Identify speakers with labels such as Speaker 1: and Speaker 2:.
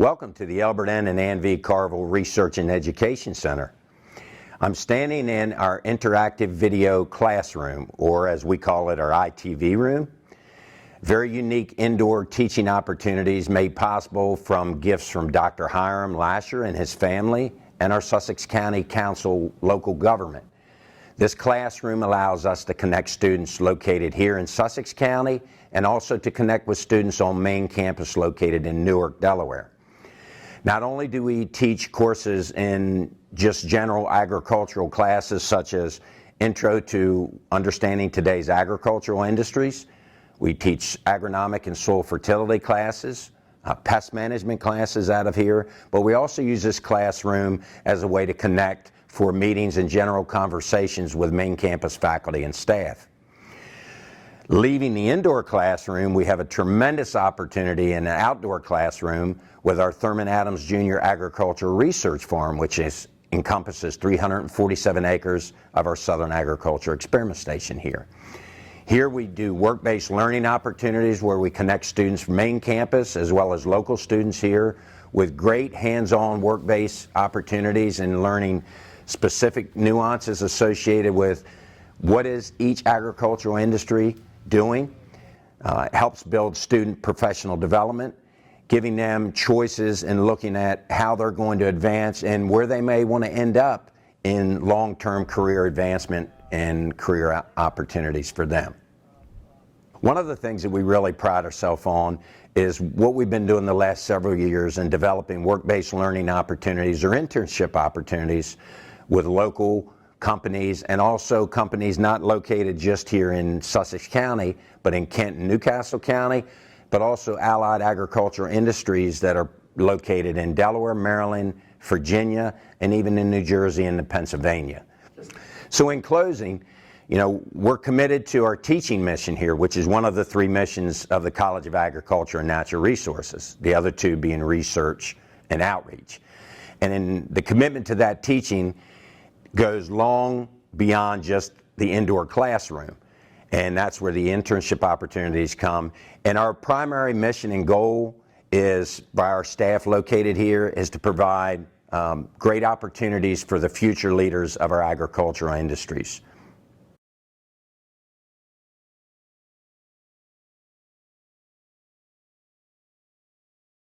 Speaker 1: Welcome to the Albert N. and Ann V. Carvel Research and Education Center. I'm standing in our interactive video classroom, or as we call it, our ITV room. Very unique indoor teaching opportunities made possible from gifts from Dr. Hiram Lasher and his family and our Sussex County Council local government. This classroom allows us to connect students located here in Sussex County and also to connect with students on main campus located in Newark, Delaware. Not only do we teach courses in just general agricultural classes such as Intro to Understanding Today's Agricultural Industries, we teach agronomic and soil fertility classes, pest management classes out of here, but we also use this classroom as a way to connect for meetings and general conversations with main campus faculty and staff. Leaving the indoor classroom, we have a tremendous opportunity in an outdoor classroom with our Thurman Adams Jr. Agricultural Research Farm, which encompasses 347 acres of our Southern Agriculture Experiment Station here. Here we do work-based learning opportunities where we connect students from main campus as well as local students here with great hands-on work-based opportunities and learning specific nuances associated with what is each agricultural industry doing. It helps build student professional development, giving them choices and looking at how they're going to advance and where they may want to end up in long-term career advancement and career opportunities for them. One of the things that we really pride ourselves on is what we've been doing the last several years in developing work-based learning opportunities or internship opportunities with local companies and also companies not located just here in Sussex County, but in Kent and Newcastle County, but also allied agricultural industries that are located in Delaware, Maryland, Virginia, and even in New Jersey and Pennsylvania. So in closing, we're committed to our teaching mission here, which is one of the three missions of the College of Agriculture and Natural Resources, the other two being research and outreach. And in the commitment to that teaching goes long beyond just the indoor classroom. And that's where the internship opportunities come. And our primary mission and goal is, by our staff located here, is to provide great opportunities for the future leaders of our agricultural industries.